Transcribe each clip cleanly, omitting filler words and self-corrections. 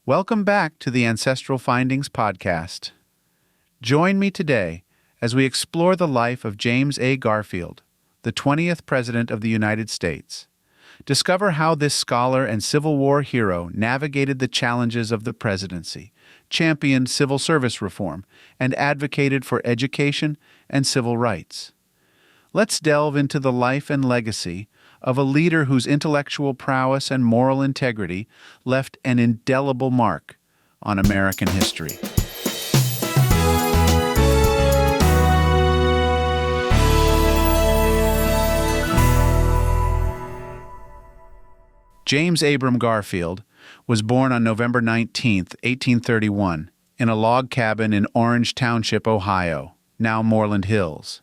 Welcome back to the Ancestral Findings podcast. Join me today as we explore the life of James A. Garfield, the 20th President of the United States. Discover how this scholar and Civil War hero navigated the challenges of the presidency, championed civil service reform, and advocated for education and civil rights. Let's delve into the life and legacy of a leader whose intellectual prowess and moral integrity left an indelible mark on American history. James Abram Garfield was born on November 19, 1831, in a log cabin in Orange Township, Ohio, now Moreland Hills.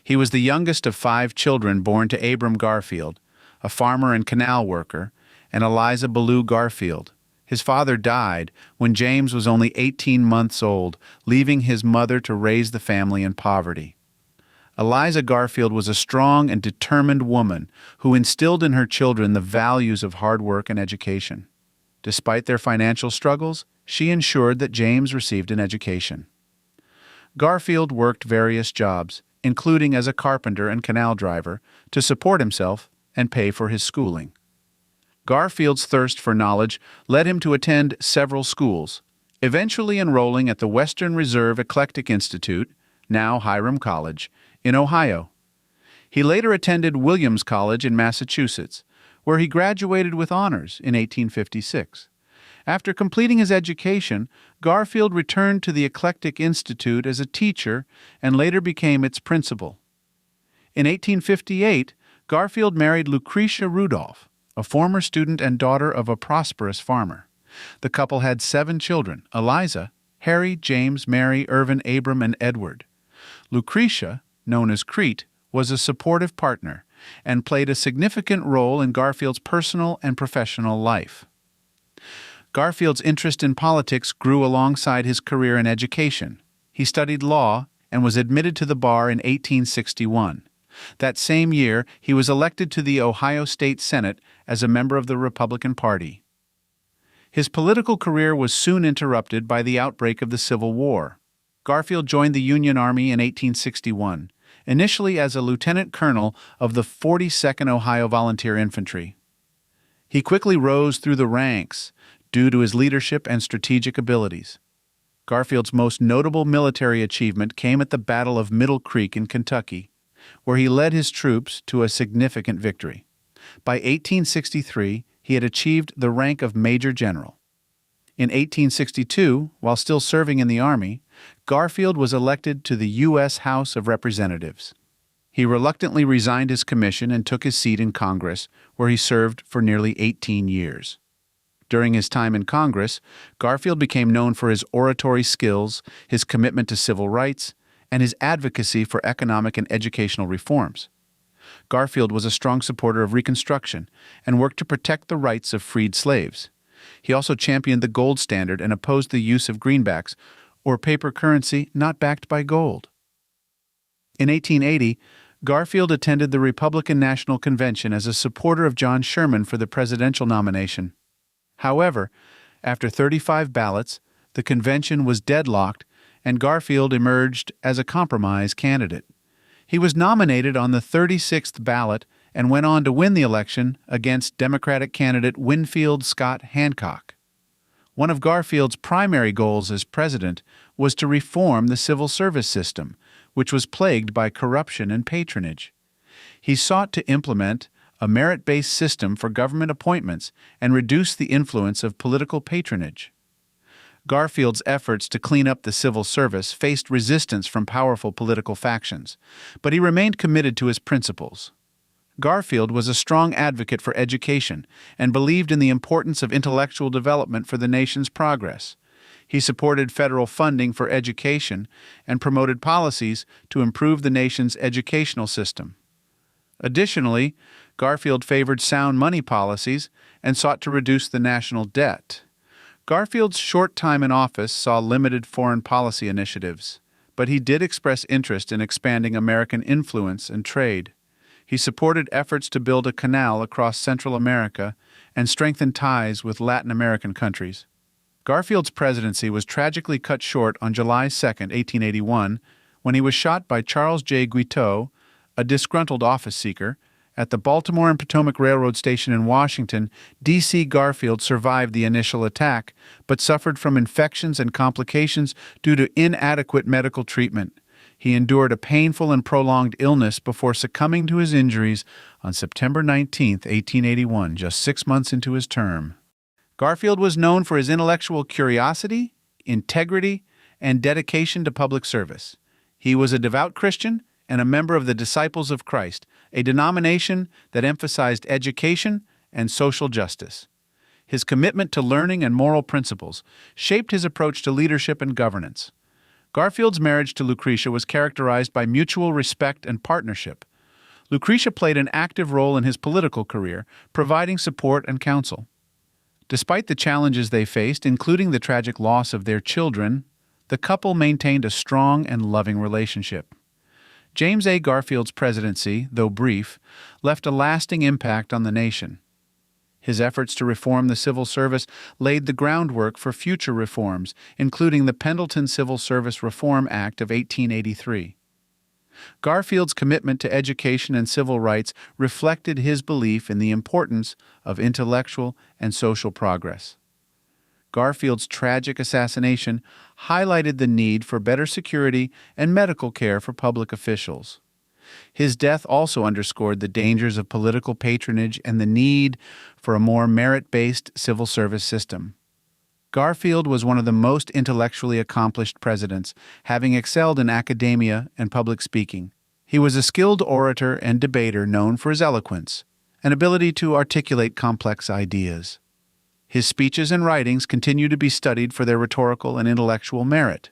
He was the youngest of 5 children born to Abram Garfield, a farmer and canal worker, and Eliza Ballou Garfield. His father died when James was only 18 months old, leaving his mother to raise the family in poverty. Eliza Garfield was a strong and determined woman who instilled in her children the values of hard work and education. Despite their financial struggles, she ensured that James received an education. Garfield worked various jobs, including as a carpenter and canal driver, to support himself and pay for his schooling. Garfield's thirst for knowledge led him to attend several schools, eventually enrolling at the Western Reserve Eclectic Institute, now Hiram College, in Ohio. He later attended Williams College in Massachusetts, where he graduated with honors in 1856. After completing his education, Garfield returned to the Eclectic Institute as a teacher and later became its principal. In 1858, Garfield married Lucretia Rudolph, a former student and daughter of a prosperous farmer. The couple had 7 children: Eliza, Harry, James, Mary, Irvin, Abram, and Edward. Lucretia, known as Crete, was a supportive partner and played a significant role in Garfield's personal and professional life. Garfield's interest in politics grew alongside his career in education. He studied law and was admitted to the bar in 1861. That same year, he was elected to the Ohio State Senate as a member of the Republican Party. His political career was soon interrupted by the outbreak of the Civil War. Garfield joined the Union Army in 1861, initially as a lieutenant colonel of the 42nd Ohio Volunteer Infantry. He quickly rose through the ranks due to his leadership and strategic abilities. Garfield's most notable military achievement came at the Battle of Middle Creek in Kentucky, where he led his troops to a significant victory. By 1863, he had achieved the rank of Major General. In 1862, while still serving in the Army, Garfield was elected to the U.S. House of Representatives. He reluctantly resigned his commission and took his seat in Congress, where he served for nearly 18 years. During his time in Congress, Garfield became known for his oratory skills, his commitment to civil rights, and his advocacy for economic and educational reforms. Garfield was a strong supporter of Reconstruction and worked to protect the rights of freed slaves. He also championed the gold standard and opposed the use of greenbacks, or paper currency not backed by gold. In 1880, Garfield attended the Republican National Convention as a supporter of John Sherman for the presidential nomination. However, after 35 ballots, the convention was deadlocked and Garfield emerged as a compromise candidate. He was nominated on the 36th ballot and went on to win the election against Democratic candidate Winfield Scott Hancock. One of Garfield's primary goals as president was to reform the civil service system, which was plagued by corruption and patronage. He sought to implement a merit-based system for government appointments and reduce the influence of political patronage. Garfield's efforts to clean up the civil service faced resistance from powerful political factions, but he remained committed to his principles. Garfield was a strong advocate for education and believed in the importance of intellectual development for the nation's progress. He supported federal funding for education and promoted policies to improve the nation's educational system. Additionally, Garfield favored sound money policies and sought to reduce the national debt. Garfield's short time in office saw limited foreign policy initiatives, but he did express interest in expanding American influence and trade. He supported efforts to build a canal across Central America and strengthen ties with Latin American countries. Garfield's presidency was tragically cut short on July 2, 1881, when he was shot by Charles J. Guiteau, a disgruntled office seeker, at the Baltimore and Potomac Railroad Station in Washington. D.C. Garfield survived the initial attack, but suffered from infections and complications due to inadequate medical treatment. He endured a painful and prolonged illness before succumbing to his injuries on September 19, 1881, just 6 months into his term. Garfield was known for his intellectual curiosity, integrity, and dedication to public service. He was a devout Christian and a member of the Disciples of Christ, a denomination that emphasized education and social justice. His commitment to learning and moral principles shaped his approach to leadership and governance. Garfield's marriage to Lucretia was characterized by mutual respect and partnership. Lucretia played an active role in his political career, providing support and counsel. Despite the challenges they faced, including the tragic loss of their children, the couple maintained a strong and loving relationship. James A. Garfield's presidency, though brief, left a lasting impact on the nation. His efforts to reform the civil service laid the groundwork for future reforms, including the Pendleton Civil Service Reform Act of 1883. Garfield's commitment to education and civil rights reflected his belief in the importance of intellectual and social progress. Garfield's tragic assassination highlighted the need for better security and medical care for public officials. His death also underscored the dangers of political patronage and the need for a more merit-based civil service system. Garfield was one of the most intellectually accomplished presidents, having excelled in academia and public speaking. He was a skilled orator and debater known for his eloquence and ability to articulate complex ideas. His speeches and writings continue to be studied for their rhetorical and intellectual merit.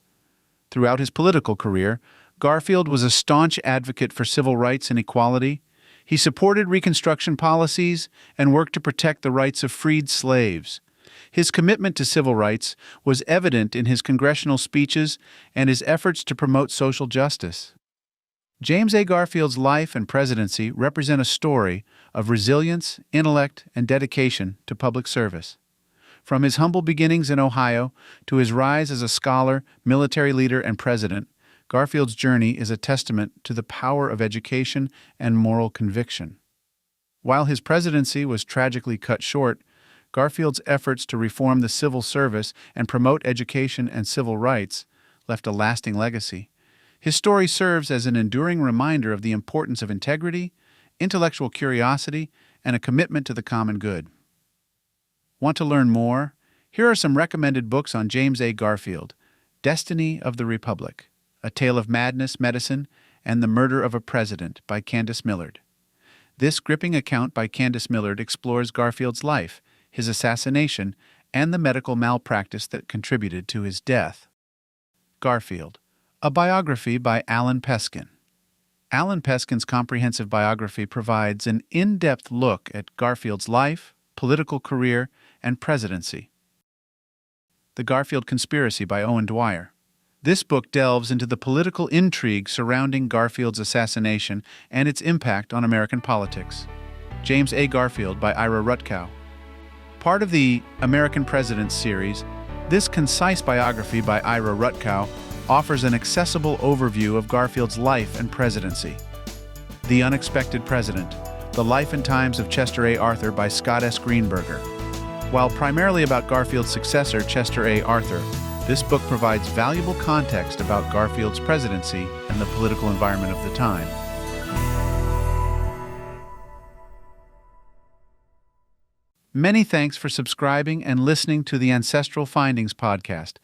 Throughout his political career, Garfield was a staunch advocate for civil rights and equality. He supported Reconstruction policies and worked to protect the rights of freed slaves. His commitment to civil rights was evident in his congressional speeches and his efforts to promote social justice. James A. Garfield's life and presidency represent a story of resilience, intellect, and dedication to public service. From his humble beginnings in Ohio to his rise as a scholar, military leader, and president, Garfield's journey is a testament to the power of education and moral conviction. While his presidency was tragically cut short, Garfield's efforts to reform the civil service and promote education and civil rights left a lasting legacy. His story serves as an enduring reminder of the importance of integrity, intellectual curiosity, and a commitment to the common good. Want to learn more? Here are some recommended books on James A. Garfield: Destiny of the Republic, A Tale of Madness, Medicine, and the Murder of a President by Candice Millard. This gripping account by Candice Millard explores Garfield's life, his assassination, and the medical malpractice that contributed to his death. Garfield, a biography by Allan Peskin. Allan Peskin's comprehensive biography provides an in-depth look at Garfield's life, political career, and presidency. The Garfield Conspiracy by Owen Dwyer. This book delves into the political intrigue surrounding Garfield's assassination and its impact on American politics. James A. Garfield by Ira Rutkow. Part of the American Presidents series, this concise biography by Ira Rutkow offers an accessible overview of Garfield's life and presidency. The Unexpected President, The Life and Times of Chester A. Arthur by Scott S. Greenberger. While primarily about Garfield's successor, Chester A. Arthur, this book provides valuable context about Garfield's presidency and the political environment of the time. Many thanks for subscribing and listening to the Ancestral Findings podcast.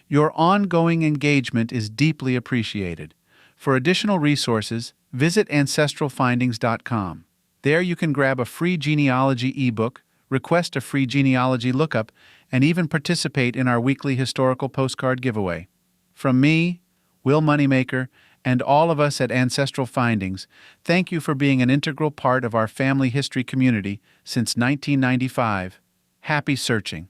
Your ongoing engagement is deeply appreciated. For additional resources, visit ancestralfindings.com. There you can grab a free genealogy ebook, request a free genealogy lookup, and even participate in our weekly historical postcard giveaway. From me, Will Moneymaker, and all of us at Ancestral Findings, thank you for being an integral part of our family history community since 1995. Happy searching.